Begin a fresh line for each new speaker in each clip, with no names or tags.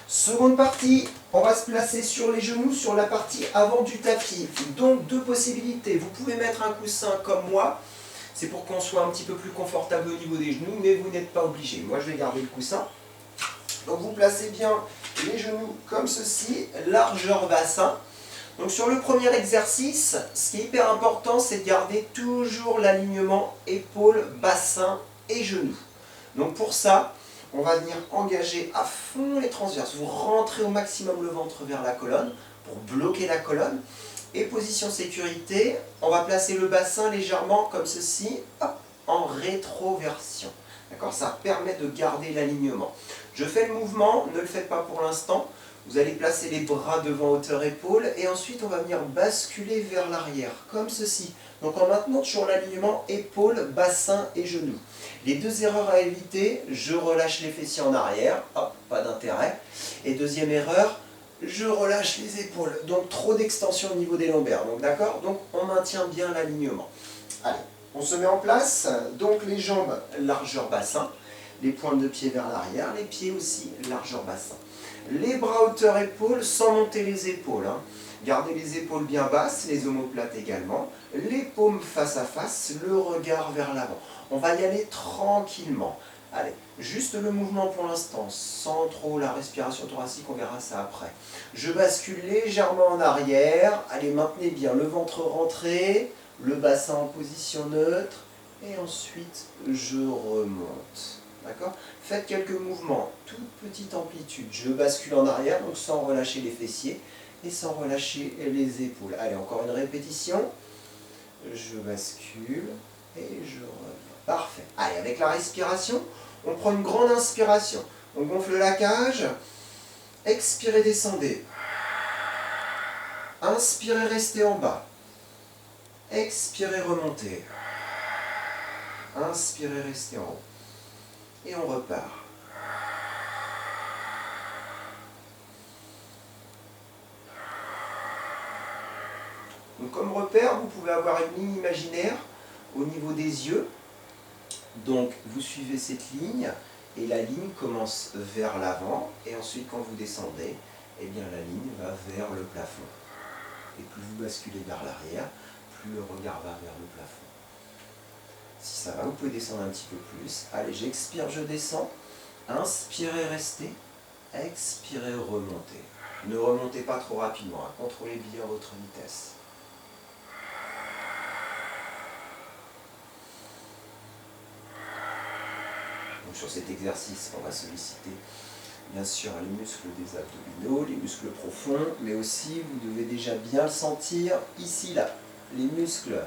Seconde partie, on va se placer sur les genoux, sur la partie avant du tapis. Donc deux possibilités. Vous pouvez mettre un coussin comme moi. C'est pour qu'on soit un petit peu plus confortable au niveau des genoux, mais vous n'êtes pas obligé. Moi, je vais garder le coussin. Donc vous placez bien les genoux comme ceci, largeur bassin. Donc sur le premier exercice, ce qui est hyper important, c'est de garder toujours l'alignement épaule, bassin et genoux. Donc pour ça, on va venir engager à fond les transverses. Vous rentrez au maximum le ventre vers la colonne pour bloquer la colonne. Et position sécurité, on va placer le bassin légèrement comme ceci, hop, en rétroversion. D'accord? Ça permet de garder l'alignement. Je fais le mouvement, ne le faites pas pour l'instant. Vous allez placer les bras devant hauteur épaule et ensuite on va venir basculer vers l'arrière, comme ceci. Donc en maintenant toujours l'alignement épaule, bassin et genoux. Les deux erreurs à éviter, je relâche les fessiers en arrière, hop, pas d'intérêt. Et deuxième erreur, je relâche les épaules, donc trop d'extension au niveau des lombaires. Donc d'accord? Donc on maintient bien l'alignement. Allez, on se met en place, donc les jambes largeur bassin, les pointes de pied vers l'arrière, les pieds aussi largeur bassin. Les bras hauteur épaule sans monter les épaules. Gardez les épaules bien basses, les omoplates également. Les paumes face à face, le regard vers l'avant. On va y aller tranquillement. Allez, juste le mouvement pour l'instant, sans trop la respiration thoracique, on verra ça après. Je bascule légèrement en arrière. Allez, maintenez bien le ventre rentré, le bassin en position neutre. Et ensuite, je remonte. D'accord? Faites quelques mouvements, toute petite amplitude. Je bascule en arrière, donc sans relâcher les fessiers et sans relâcher les épaules. Allez, encore une répétition. Je bascule et je reviens. Parfait. Allez, avec la respiration, on prend une grande inspiration. On gonfle la cage. Expirez, descendez. Inspirez, restez en bas. Expirez, remontez. Inspirez, restez en haut. Et on repart. Donc comme repère, vous pouvez avoir une ligne imaginaire au niveau des yeux. Donc vous suivez cette ligne et la ligne commence vers l'avant et ensuite quand vous descendez, eh bien la ligne va vers le plafond. Et plus vous basculez vers l'arrière, plus le regard va vers le plafond. Si ça va, vous pouvez descendre un petit peu plus. Allez, j'expire, je descends. Inspirez, restez. Expirez, remontez. Ne remontez pas trop rapidement. Contrôlez bien votre vitesse. Donc sur cet exercice, on va solliciter bien sûr les muscles des abdominaux, les muscles profonds, mais aussi vous devez déjà bien le sentir ici, là. Les muscles,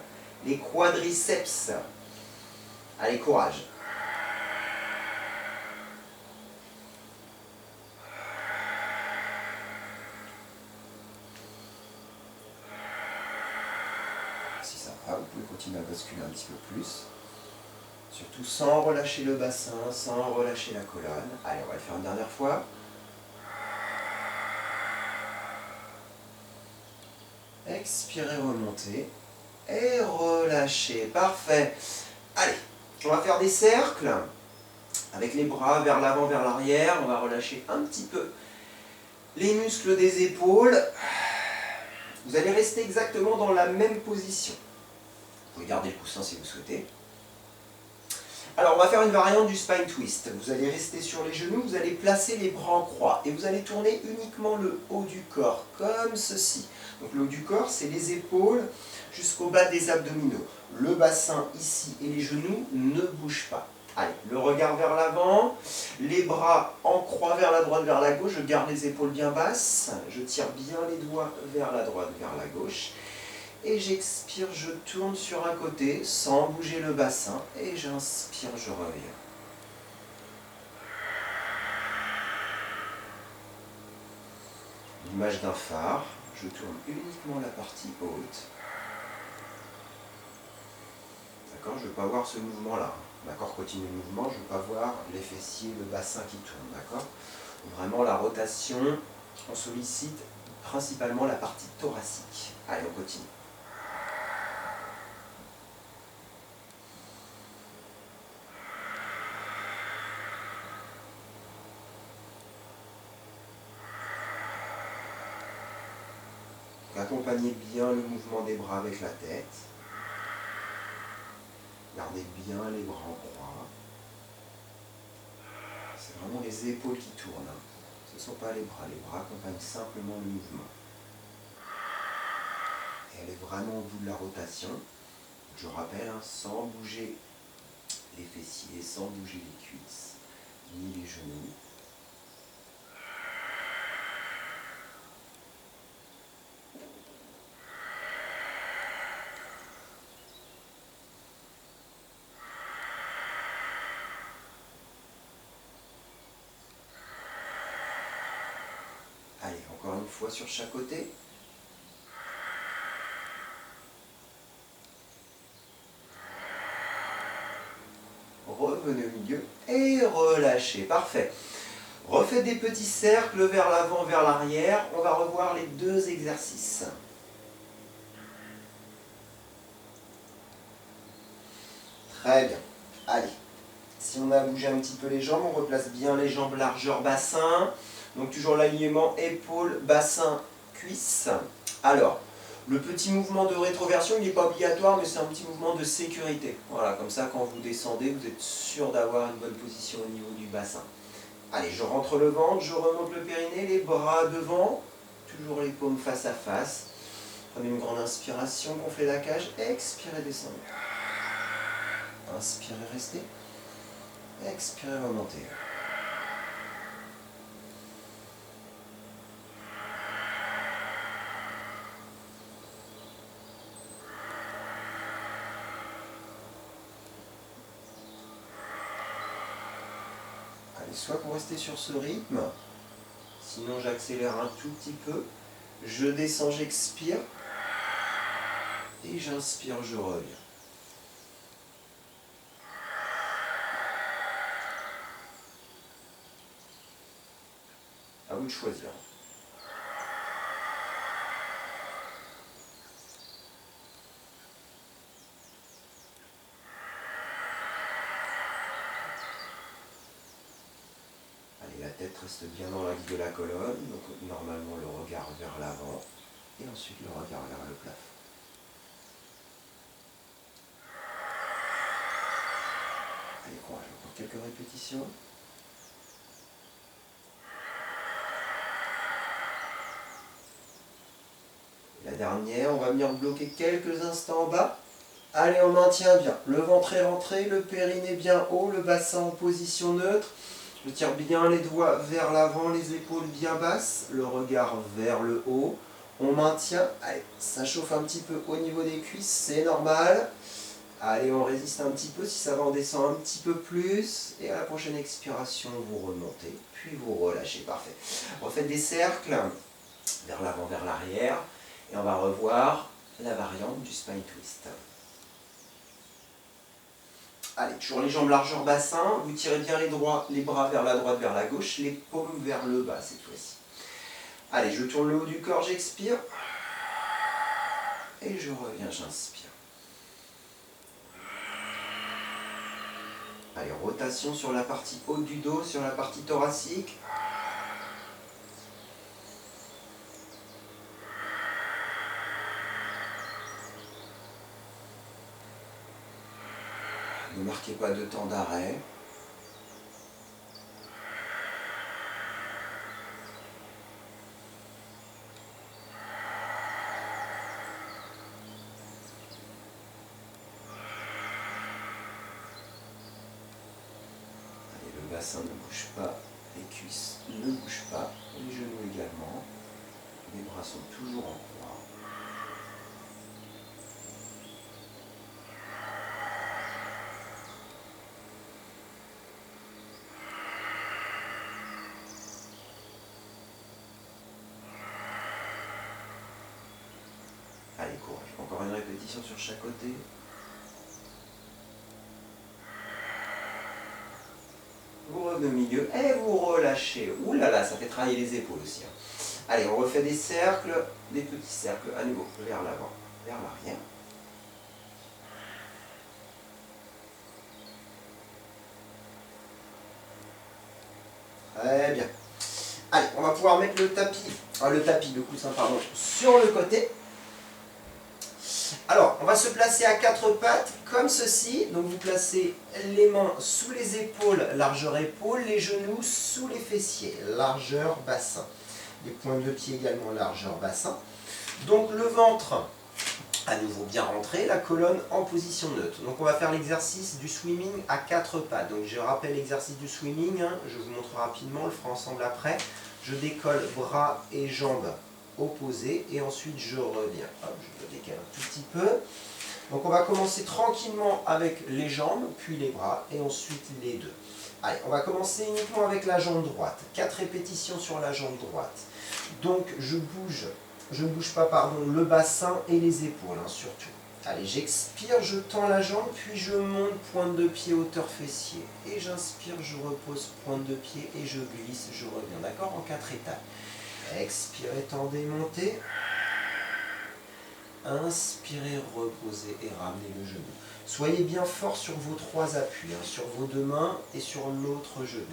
les quadriceps. Allez, courage. Si ça va, vous pouvez continuer à basculer un petit peu plus. Surtout sans relâcher le bassin, sans relâcher la colonne. Allez, on va le faire une dernière fois. Expirez, remontez. Et relâchez. Parfait. Allez, on va faire des cercles. Avec les bras vers l'avant, vers l'arrière. On va relâcher un petit peu les muscles des épaules. Vous allez rester exactement dans la même position. Vous pouvez garder le coussin si vous souhaitez. Alors, on va faire une variante du spine twist. Vous allez rester sur les genoux, vous allez placer les bras en croix et vous allez tourner uniquement le haut du corps, comme ceci. Donc, le haut du corps, c'est les épaules jusqu'au bas des abdominaux. Le bassin ici et les genoux ne bougent pas. Allez, le regard vers l'avant, les bras en croix vers la droite, vers la gauche. Je garde les épaules bien basses, je tire bien les doigts vers la droite, vers la gauche. Et j'expire, je tourne sur un côté sans bouger le bassin. Et j'inspire, je reviens. L'image d'un phare, je tourne uniquement la partie haute. D'accord, je ne veux pas voir ce mouvement-là. D'accord, continue le mouvement, je ne veux pas voir les fessiers, le bassin qui tourne. D'accord. Vraiment la rotation, on sollicite principalement la partie thoracique. Allez, on continue. Donc accompagnez bien le mouvement des bras avec la tête. Gardez bien les bras en croix. C'est vraiment les épaules qui tournent. Ce ne sont pas les bras accompagnent simplement le mouvement. Et elle est vraiment au bout de la rotation. Je rappelle, sans bouger les fessiers, sans bouger les cuisses, ni les genoux. Allez, encore une fois sur chaque côté. Revenez au milieu et relâchez. Parfait. Refaites des petits cercles vers l'avant, vers l'arrière. On va revoir les deux exercices. Très bien. Allez. Si on a bougé un petit peu les jambes, on replace bien les jambes largeur bassin. Donc toujours l'alignement épaule, bassin, cuisse. Alors, le petit mouvement de rétroversion, il n'est pas obligatoire, mais c'est un petit mouvement de sécurité. Voilà, comme ça, quand vous descendez, vous êtes sûr d'avoir une bonne position au niveau du bassin. Allez, je rentre le ventre, je remonte le périnée, les bras devant, toujours les paumes face à face. Prenez une grande inspiration, gonflez la cage, expirez, descendez. Inspirez, restez. Expirez, remontez. Allez, soit vous restez sur ce rythme, sinon j'accélère un tout petit peu. Je descends, j'expire. Et j'inspire, je reviens. À vous de choisir. Allez, la tête reste bien dans l'axe de la colonne, donc normalement le regard vers l'avant, et ensuite le regard vers le plafond. Allez, courage, encore quelques répétitions. La dernière, on va venir bloquer quelques instants en bas. Allez, on maintient bien. Le ventre est rentré, le périnée bien haut, le bassin en position neutre. Je tire bien les doigts vers l'avant, les épaules bien basses, le regard vers le haut. On maintient. Allez, ça chauffe un petit peu au niveau des cuisses, c'est normal. Allez, on résiste un petit peu. Si ça va, on descend un petit peu plus. Et à la prochaine expiration, vous remontez, puis vous relâchez. Parfait. Refaites des cercles vers l'avant, vers l'arrière. Et on va revoir la variante du spine twist. Allez, toujours les jambes largeur bassin. Vous tirez bien les bras vers la droite, vers la gauche. Les paumes vers le bas cette fois-ci. Allez, je tourne le haut du corps, j'expire. Et je reviens, j'inspire. Allez, rotation sur la partie haute du dos, sur la partie thoracique. Ne marquez pas de temps d'arrêt. Allez, le bassin ne bouge pas, les cuisses ne bougent pas, les genoux également. Les bras sont toujours en croix. Allez, courage. Encore une répétition sur chaque côté. Vous revenez au milieu et vous relâchez. Ouh là là, ça fait travailler les épaules aussi. Allez, on refait des cercles, des petits cercles à nouveau vers l'avant, vers l'arrière. Très bien. Allez, on va pouvoir mettre le coussin, pardon, sur le côté. Alors, on va se placer à quatre pattes, comme ceci. Donc, vous placez les mains sous les épaules, largeur épaule, les genoux sous les fessiers, largeur bassin. Les pointes de pied également, largeur bassin. Donc, le ventre, à nouveau bien rentré, la colonne en position neutre. Donc, on va faire l'exercice du swimming à quatre pattes. Donc, je rappelle l'exercice du swimming, hein. Je vous montre rapidement, on le fera ensemble après. Je décolle bras et jambes opposés et ensuite je reviens. Hop, je le décale un tout petit peu. Donc on va commencer tranquillement avec les jambes, puis les bras et ensuite les deux. Allez, on va commencer uniquement avec la jambe droite. 4 répétitions sur la jambe droite. Donc je ne bouge pas, pardon, le bassin et les épaules, hein, surtout. Allez, j'expire, je tends la jambe, puis je monte, pointe de pied, hauteur fessier. Et j'inspire, je repose, pointe de pied, et je glisse, je reviens. D'accord? En 4 étapes. Expirez, tendez, montez. Inspirez, reposez et ramenez le genou. Soyez bien fort sur vos 3 appuis, hein, sur vos 2 mains et sur l'autre genou.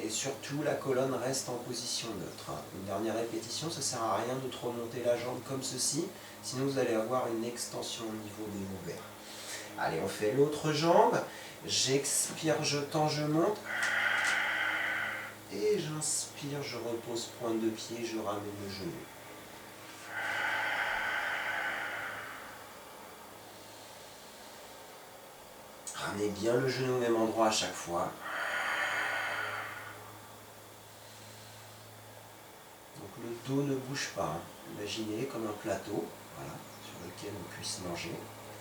Et surtout, la colonne reste en position neutre. Une dernière répétition, ça ne sert à rien de trop monter la jambe comme ceci, sinon vous allez avoir une extension au niveau des ovaires. Allez, on fait l'autre jambe. J'expire, je tends, je monte. Et j'inspire, je repose, pointe de pied, je ramène le genou. Ramenez bien le genou au même endroit à chaque fois. Donc le dos ne bouge pas. Hein. Imaginez comme un plateau, voilà, sur lequel on puisse manger.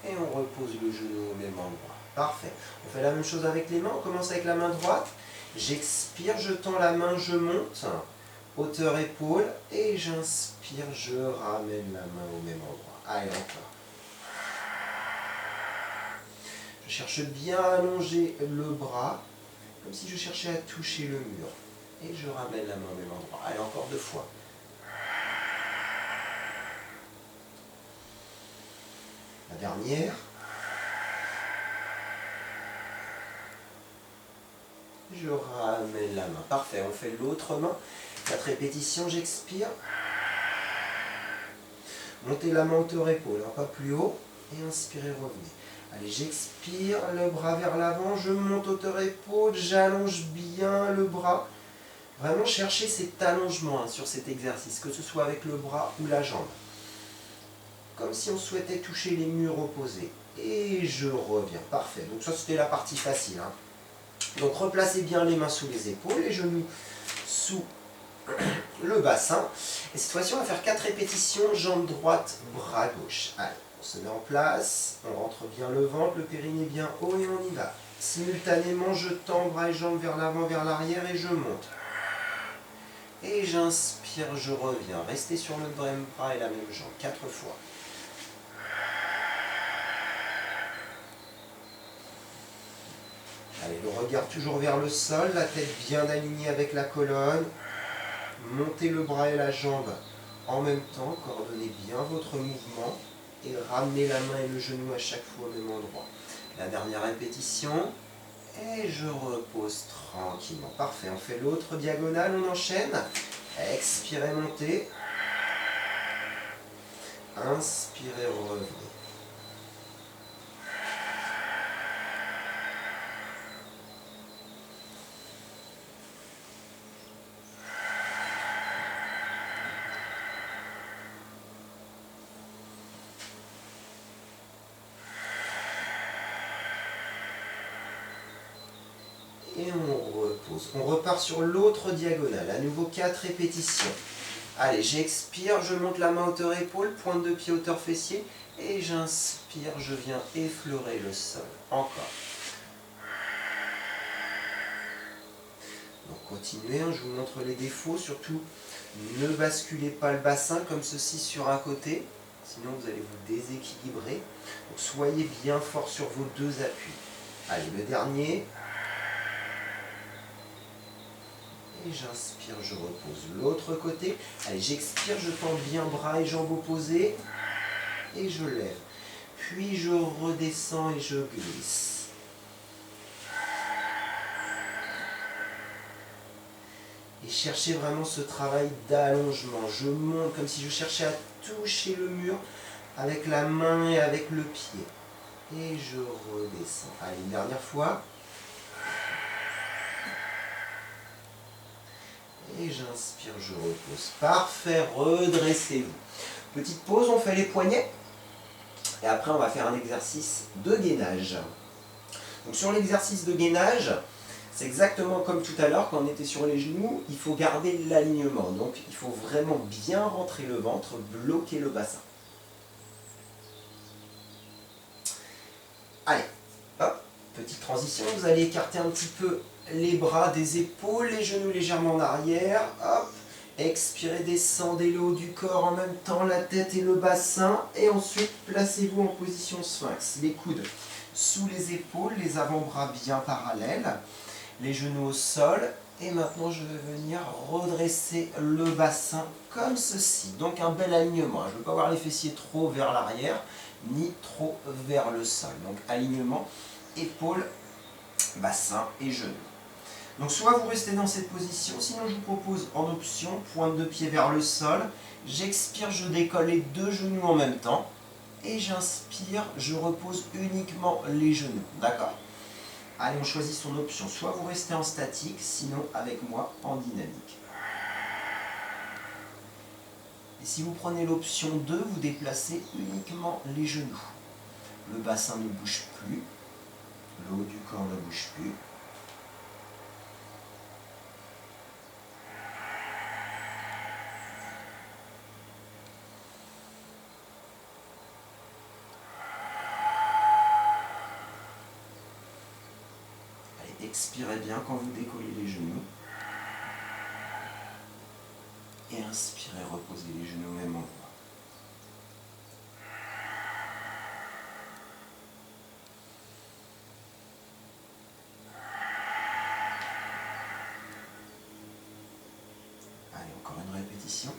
Et on repose le genou au même endroit. Parfait. On fait la même chose avec les mains. On commence avec la main droite. J'expire, je tends la main, je monte. Hauteur épaule. Et j'inspire, je ramène la main au même endroit. Allez, encore. Je cherche bien à allonger le bras, comme si je cherchais à toucher le mur. Et je ramène la main au même endroit. Allez, encore 2 fois. La dernière. Je ramène la main. Parfait, on fait l'autre main. 4 répétitions, j'expire. Montez la main hauteur épaule, hein, pas plus haut. Et inspirez, revenez. Allez, j'expire, le bras vers l'avant, je monte hauteur épaule, j'allonge bien le bras. Vraiment cherchez cet allongement, hein, sur cet exercice, que ce soit avec le bras ou la jambe. Comme si on souhaitait toucher les murs opposés. Et je reviens. Parfait. Donc ça, c'était la partie facile. Hein. Donc replacez bien les mains sous les épaules, les genoux sous le bassin. Et cette fois-ci, on va faire 4 répétitions, jambe droite, bras gauche. Allez. On se met en place, on rentre bien le ventre, le périnée bien haut et on y va. Simultanément, je tends bras et jambes vers l'avant, vers l'arrière et je monte. Et j'inspire, je reviens. Restez sur le même bras et la même jambe, 4 fois. Allez, le regard toujours vers le sol, la tête bien alignée avec la colonne. Montez le bras et la jambe en même temps, coordonnez bien votre mouvement. Et ramenez la main et le genou à chaque fois au même endroit. La dernière répétition. Et je repose tranquillement. Parfait, on fait l'autre diagonale, on enchaîne. Expirez, montez. Inspirez, revenez. Et on repose. On repart sur l'autre diagonale. À nouveau 4 répétitions. Allez, j'expire, je monte la main hauteur épaule, pointe de pied hauteur fessier. Et j'inspire, je viens effleurer le sol. Encore. Donc continuez, hein, je vous montre les défauts. Surtout, ne basculez pas le bassin comme ceci sur un côté. Sinon, vous allez vous déséquilibrer. Donc soyez bien fort sur vos 2 appuis. Allez, le dernier. Et j'inspire, je repose l'autre côté. Allez, j'expire, je tends bien bras et jambes opposées. Et je lève. Puis je redescends et je glisse. Et cherchez vraiment ce travail d'allongement. Je monte comme si je cherchais à toucher le mur avec la main et avec le pied. Et je redescends. Allez, une dernière fois. Et j'inspire, je repose. Parfait, redressez-vous. Petite pause, on fait les poignets. Et après, on va faire un exercice de gainage. Donc sur l'exercice de gainage, c'est exactement comme tout à l'heure, quand on était sur les genoux, il faut garder l'alignement. Donc il faut vraiment bien rentrer le ventre, bloquer le bassin. Allez, hop, petite transition, vous allez écarter un petit peu les bras des épaules, les genoux légèrement en arrière, hop, expirez, descendez le haut du corps en même temps, la tête et le bassin, et ensuite placez-vous en position sphinx, les coudes sous les épaules, les avant-bras bien parallèles, les genoux au sol, et maintenant je vais venir redresser le bassin comme ceci, donc un bel alignement, je ne veux pas avoir les fessiers trop vers l'arrière, ni trop vers le sol, donc alignement, épaules, bassin et genoux. Donc soit vous restez dans cette position, sinon je vous propose en option, pointe de pied vers le sol, j'expire, je décolle les deux genoux en même temps, et j'inspire, je repose uniquement les genoux, d'accord? Allez, on choisit son option, soit vous restez en statique, sinon avec moi en dynamique. Et si vous prenez l'option 2, vous déplacez uniquement les genoux. Le bassin ne bouge plus, le haut du corps ne bouge plus. Expirez bien quand vous décollez les genoux. Et inspirez, reposez les genoux au même endroit. Allez, encore une répétition.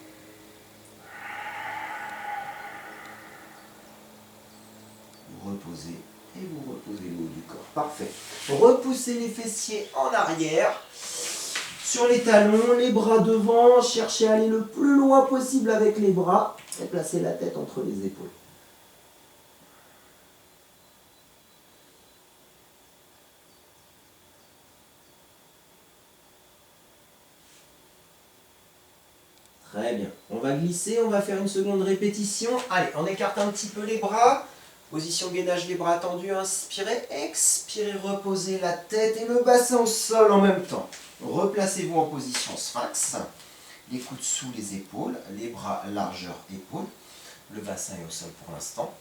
Vous reposez et vous reposez le haut du corps. Parfait. Repoussez les fessiers en arrière. Sur les talons, les bras devant, cherchez à aller le plus loin possible avec les bras et placez la tête entre les épaules. Très bien. On va glisser, on va faire une seconde répétition. Allez, on écarte un petit peu les bras. Position gainage, les bras tendus, inspirez, expirez, reposez la tête et le bassin au sol en même temps. Replacez-vous en position sphinx, les coudes sous les épaules, les bras largeur épaules, le bassin est au sol pour l'instant.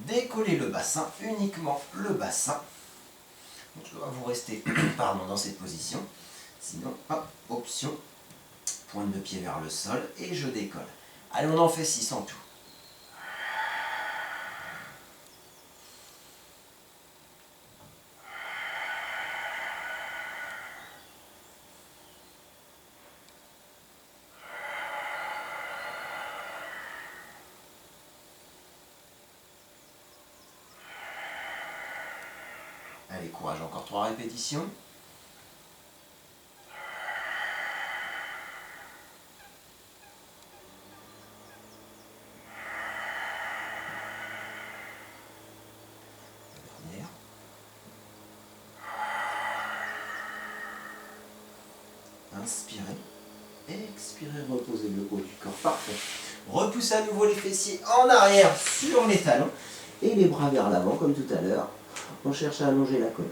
Décollez le bassin, uniquement le bassin. Donc je dois vous rester pardon, dans cette position, sinon, hop, option, pointe de pied vers le sol et je décolle. Allez, on en fait 6 en tout. Allez, courage, encore 3 répétitions. Dernière. Inspirez, expirez, reposez le haut du corps. Parfait. Repoussez à nouveau les fessiers en arrière sur les talons et les bras vers l'avant comme tout à l'heure. On cherche à allonger la colonne.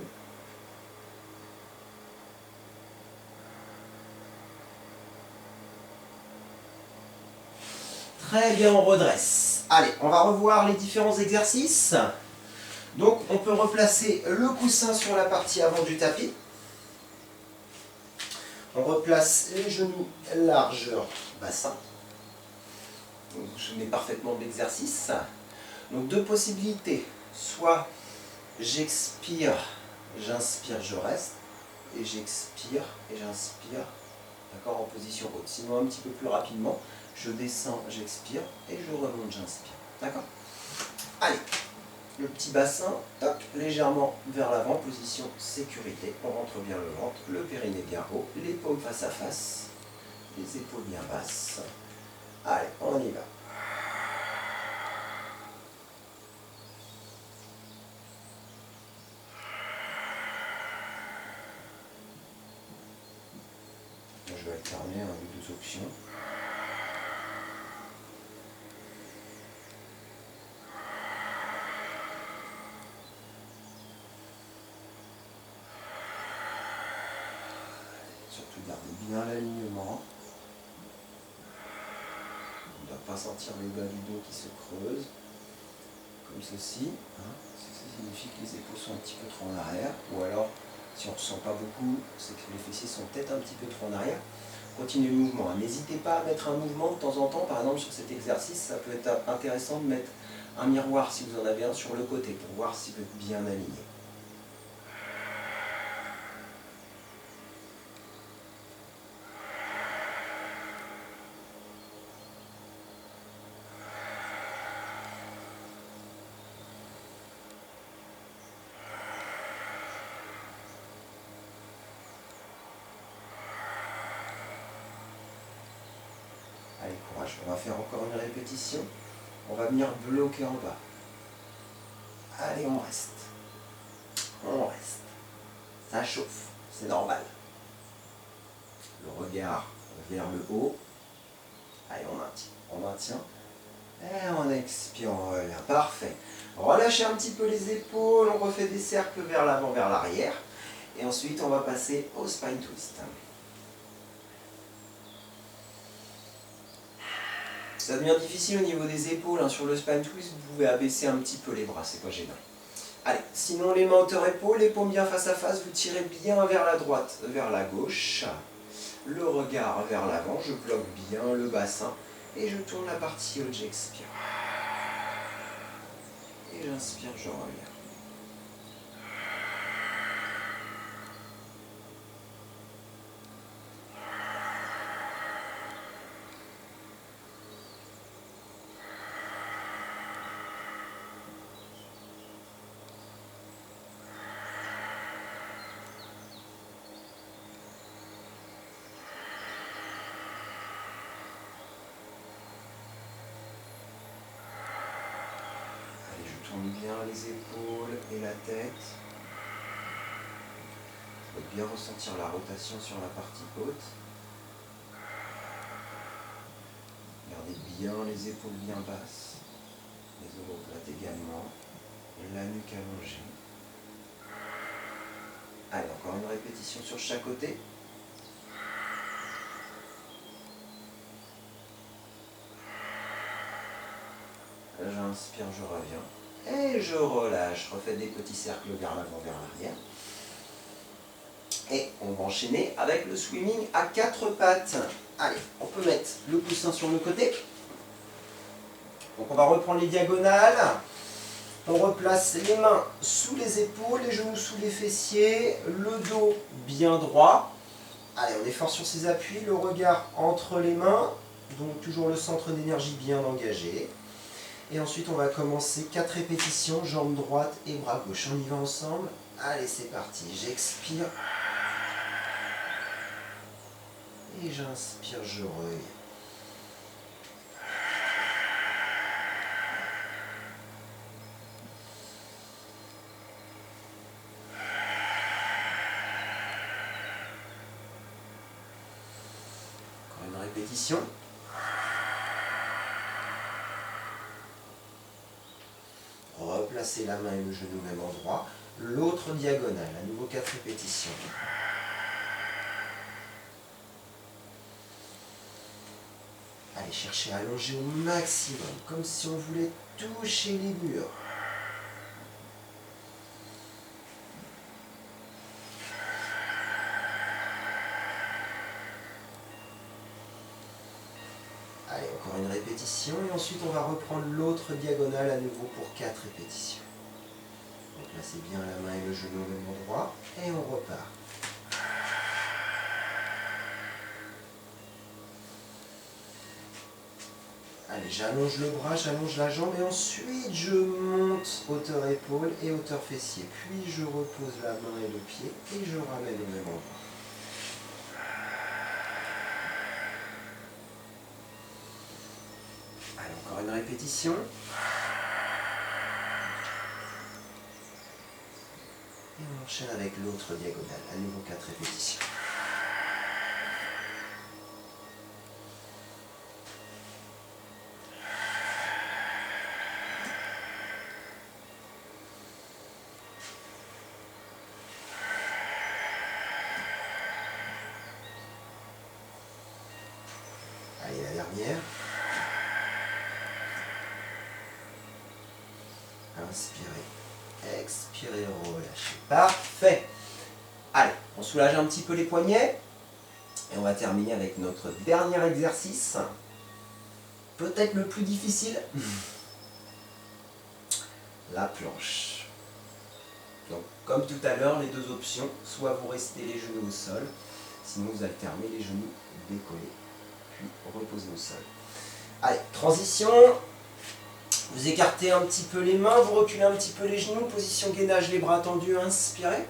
Très bien, on redresse. Allez, on va revoir les différents exercices. Donc, on peut replacer le coussin sur la partie avant du tapis. On replace les genoux largeur bassin. Donc, je mets parfaitement l'exercice. Donc, deux possibilités. Soit j'expire, j'inspire, je reste. Et j'expire et j'inspire, d'accord, en position haute. Sinon, un petit peu plus rapidement, je descends, j'expire et je remonte, j'inspire. D'accord? Allez, le petit bassin, toc, légèrement vers l'avant, position sécurité. On rentre bien le ventre, le périnée bien haut, l'épaule face à face. les épaules bien basses. Allez, on y va. Je vais alterner les deux options. Surtout garder bien l'alignement. On ne doit pas sentir le bas du dos qui se creuse. Comme ceci. Ça signifie que les épaules sont un petit peu trop en arrière. Ou alors, si on ne ressent pas beaucoup, c'est que les fessiers sont peut-être un petit peu trop en arrière. Continuez le mouvement. N'hésitez pas à mettre un mouvement de temps en temps. Par exemple, sur cet exercice, ça peut être intéressant de mettre un miroir, si vous en avez un, sur le côté, pour voir si vous êtes bien aligné. Allez, courage, on va faire encore une répétition. On va venir bloquer en bas. Allez, on reste. On reste. Ça chauffe, c'est normal. Le regard vers le haut. Allez, on maintient. On maintient. Et on expire, on revient. Parfait. Relâchez un petit peu les épaules. On refait des cercles vers l'avant, vers l'arrière. Et ensuite, on va passer au spine twist. Ça devient difficile au niveau des épaules. Sur le spine twist, vous pouvez abaisser un petit peu les bras, c'est pas gênant. Allez, sinon les mains hauteur-épaule, les paumes bien face à face, vous tirez bien vers la droite, vers la gauche. Le regard vers l'avant, je bloque bien le bassin et je tourne la partie haute, j'expire. Et j'inspire, je reviens. Tourne bien les épaules et la tête. Vous pouvez bien ressentir la rotation sur la partie haute. Gardez bien les épaules bien basses, les omoplates également, la nuque allongée. Allez, encore une répétition sur chaque côté. J'inspire, je reviens. Et je relâche, je refais des petits cercles vers l'avant, vers l'arrière. Et on va enchaîner avec le swimming à 4 pattes. Allez, on peut mettre le coussin sur le côté. Donc on va reprendre les diagonales. On replace les mains sous les épaules, les genoux sous les fessiers, le dos bien droit. Allez, on est fort sur ses appuis, le regard entre les mains. Donc toujours le centre d'énergie bien engagé. Et ensuite, on va commencer 4 répétitions, jambes droite et bras gauche. On y va ensemble. Allez, c'est parti. J'expire. Et j'inspire, je reviens. Encore une répétition. Replacez la main et le genou au même endroit. L'autre diagonale, à nouveau 4 répétitions. Allez, cherchez à allonger au maximum, comme si on voulait toucher les murs. Allez, encore une répétition et ensuite on va reprendre l'autre diagonale à nouveau pour 4 répétitions. Donc placez bien la main et le genou au même endroit et on repart. Allez, j'allonge le bras, j'allonge la jambe et ensuite je monte hauteur épaule et hauteur fessier. Puis je repose la main et le pied et je ramène au même endroit. Encore une répétition. Et on enchaîne avec l'autre diagonale. À nouveau 4 répétitions. Allez, la dernière. Inspirez, expirez, relâchez. Parfait. Allez, on soulage un petit peu les poignets. Et on va terminer avec notre dernier exercice. Peut-être le plus difficile. La planche. Donc, comme tout à l'heure, les deux options, soit vous restez les genoux au sol, sinon vous alternez les genoux décollés, puis reposez au sol. Allez, transition. Vous écartez un petit peu les mains, vous reculez un petit peu les genoux, position gainage, les bras tendus, inspirez.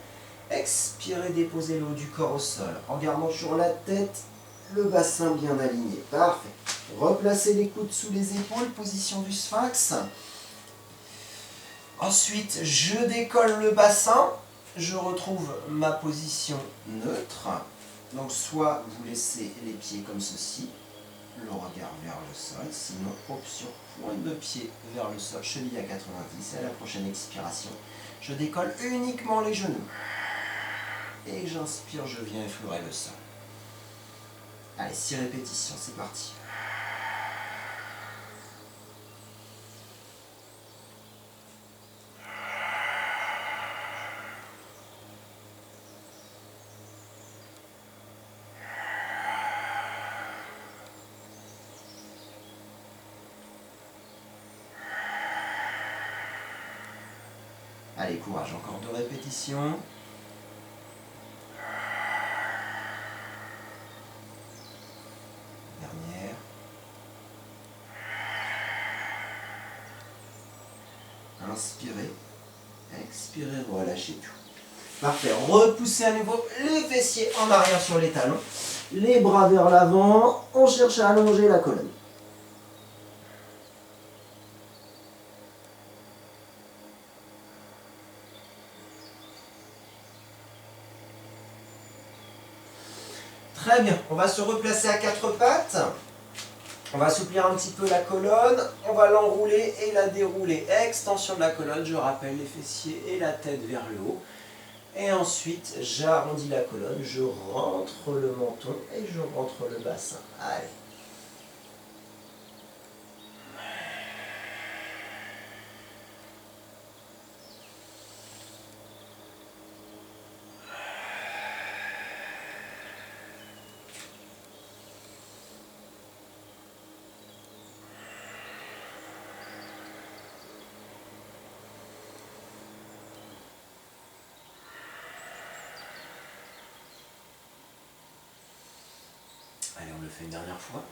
Expirez, déposez le haut du corps au sol, en gardant toujours la tête, le bassin bien aligné. Parfait. Replacez les coudes sous les épaules, position du sphinx. Ensuite, je décolle le bassin, je retrouve ma position neutre. Donc soit vous laissez les pieds comme ceci, le regard vers le sol, sinon option pointe de pied vers le sol, cheville à 90, à la prochaine expiration, je décolle uniquement les genoux. Et j'inspire, je viens effleurer le sol. Allez, 6 répétitions, c'est parti. Allez, courage, encore 2 répétitions. Dernière. Inspirez, expirez, relâchez tout. Parfait, repoussez à nouveau les fessiers en arrière sur les talons. Les bras vers l'avant, on cherche à allonger la colonne. Très bien, on va se replacer à 4 pattes. On va assouplir un petit peu la colonne, on va l'enrouler et la dérouler. Extension de la colonne, je rappelle les fessiers et la tête vers le haut. Et ensuite, j'arrondis la colonne, je rentre le menton et je rentre le bassin. Allez. Allez, on le fait une dernière fois.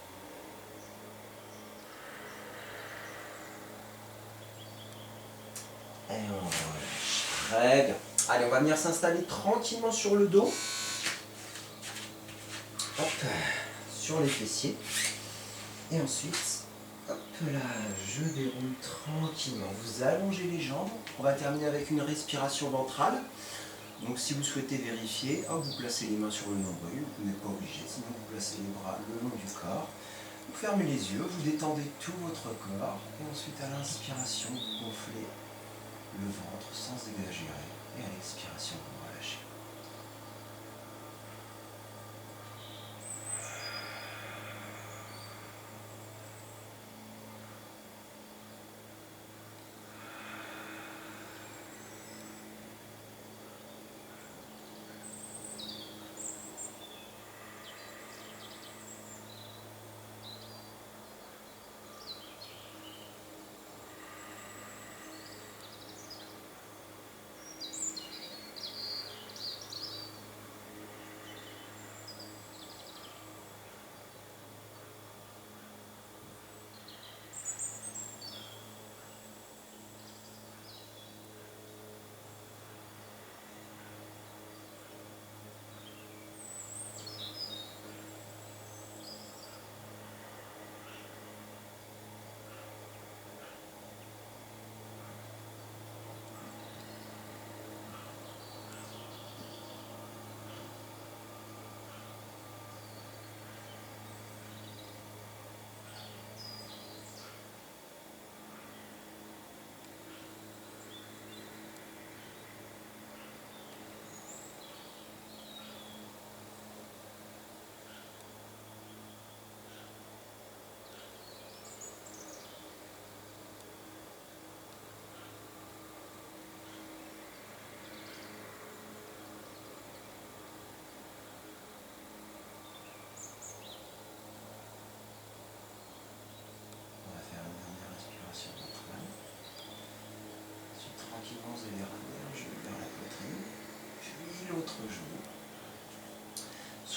Et on relâche. Très bien. Allez, on va venir s'installer tranquillement sur le dos. Hop, sur les fessiers. Et ensuite, hop là, je déroule tranquillement. Vous allongez les jambes. On va terminer avec une respiration ventrale. Donc si vous souhaitez vérifier, hop, vous placez les mains sur le nombril, vous n'êtes pas obligé, sinon vous placez les bras le long du corps. Vous fermez les yeux, vous détendez tout votre corps, et ensuite à l'inspiration, vous gonflez le ventre sans exagérer, et à l'expiration, vous relâchez.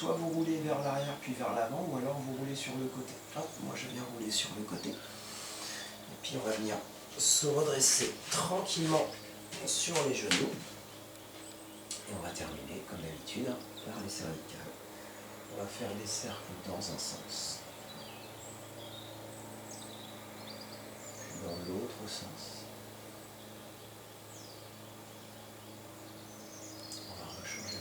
soit vous roulez vers l'arrière puis vers l'avant, ou alors vous roulez sur le côté. Hop, moi je viens rouler sur le côté. Et puis on va venir se redresser tranquillement sur les genoux. Et on va terminer, comme d'habitude, par les cervicales. On va faire des cercles dans un sens, puis dans l'autre sens. On va rechanger.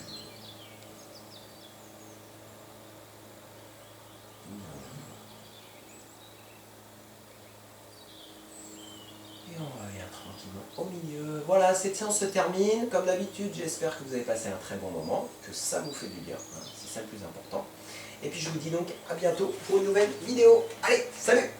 Et on revient tranquillement au milieu. Voilà, cette séance se termine. Comme d'habitude, j'espère que vous avez passé un très bon moment, que ça vous fait du bien, hein, c'est ça le plus important. Et puis je vous dis donc à bientôt pour une nouvelle vidéo. Allez, salut!